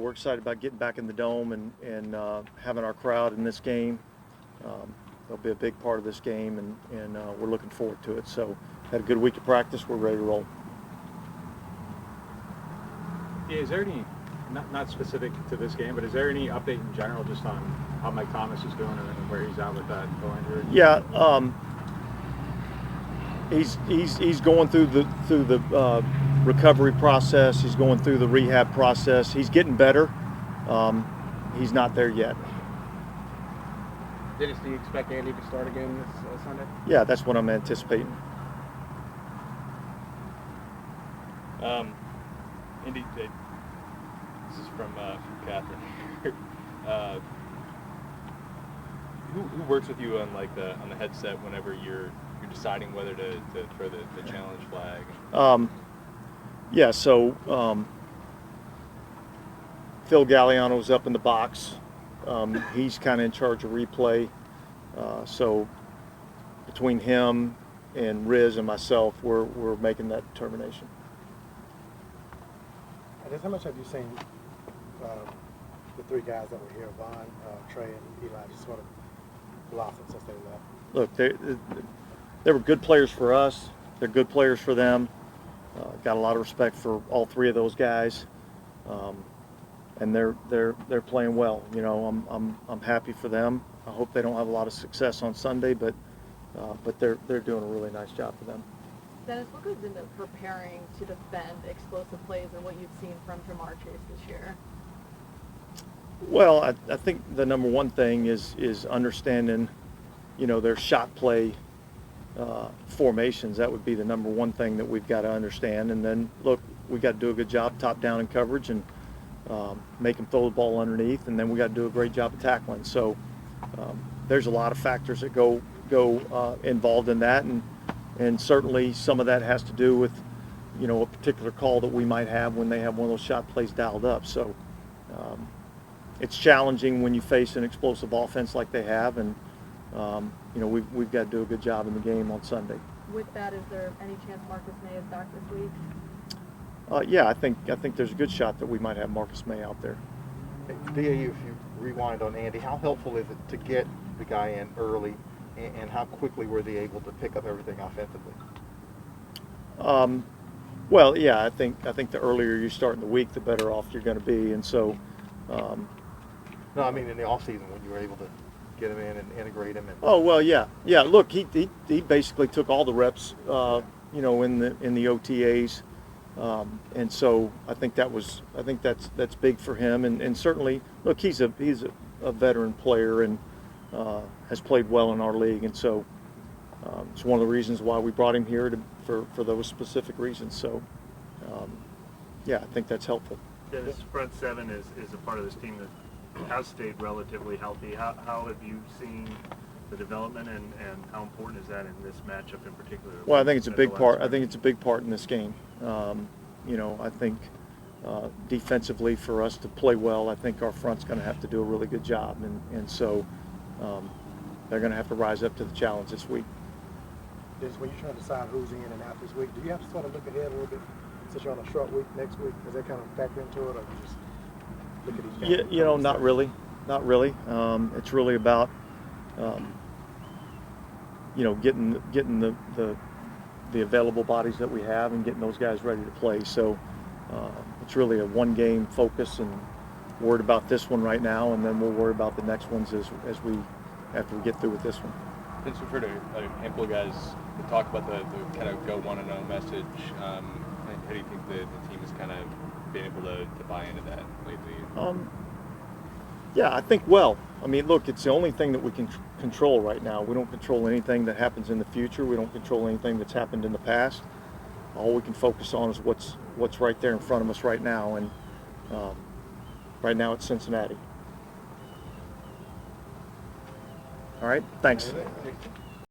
we're excited about getting back in the dome and having our crowd in this game. They'll be a big part of this game, and we're looking forward to it. So, had a good week of practice. We're ready to roll. Yeah, is there any, not specific to this game, but is there any update in general just on how Mike Thomas is doing and where he's at with that toe injury? Yeah, he's going through the recovery process. He's going through the rehab process. He's getting better. He's not there yet. Dennis, do you expect Andy to start again this Sunday? Yeah, that's what I'm anticipating. Andy, this is from Catherine. Who works with you on on the headset whenever you're deciding whether to throw the challenge flag? Yeah, so Phil Galliano's up in the box. He's kind of in charge of replay. So between him and Riz and myself, we're making that determination. I guess how much have you seen the three guys that were here, Vaughn, Trey, and Eli, just sort of blossom since they left? Look, they were good players for us. They're good players for them. Got a lot of respect for all three of those guys, and they're playing well. You know, I'm happy for them. I hope they don't have a lot of success on Sunday, but they're doing a really nice job for them. Dennis, what goes into preparing to defend explosive plays and what you've seen from Jamar Chase this year? Well, I think the number one thing is understanding, you know, their shot play formations. That would be the number one thing that we've got to understand. And then, look, we got to do a good job top down in coverage and make them throw the ball underneath. And then we got to do a great job of tackling. So there's a lot of factors that go involved in that, and certainly some of that has to do with, you know, a particular call that we might have when they have one of those shot plays dialed up. So it's challenging when you face an explosive offense like they have, and you know, we've got to do a good job in the game on Sunday. With that, is there any chance Marcus May is back this week? Yeah, I think there's a good shot that we might have Marcus May out there. DAU, if you rewind on Andy, how helpful is it to get the guy in early, and how quickly were they able to pick up everything offensively? Well, yeah, I think the earlier you start in the week, the better off you're going to be, and so. No, I mean in the off season when you were able to get him in and integrate him. And Oh well, yeah. Look, he basically took all the reps, you know, in the OTAs, and so I think that's big for him, and certainly, look, he's a veteran player and has played well in our league, and so it's one of the reasons why we brought him here for those specific reasons. So yeah, I think that's helpful. This front seven is a part of this team that has stayed relatively healthy. How have you seen the development, and how important is that in this matchup in particular? Well, I think it's a big part. I think it's a big part in this game. You know, I think defensively for us to play well, I think our front's going to have to do a really good job, and so they're going to have to rise up to the challenge this week. Just when you're trying to decide who's in and out this week, do you have to sort of look ahead a little bit since you're on a short week next week? Does that kind of factor into it, or you just look at each game? You know, not really. It's really about you know, getting the available bodies that we have and getting those guys ready to play. So it's really a one-game focus, and worried about this one right now, and then we'll worry about the next ones after we get through with this one. Since we've heard a handful of guys talk about the kind of go 1-0 message, how do you think the team has kind of been able to buy into that lately? Yeah, I think, well, I mean, look, it's the only thing that we can control right now. We don't control anything that happens in the future. We don't control anything that's happened in the past. All we can focus on is what's right there in front of us right now, and right now it's Cincinnati. All right, thanks.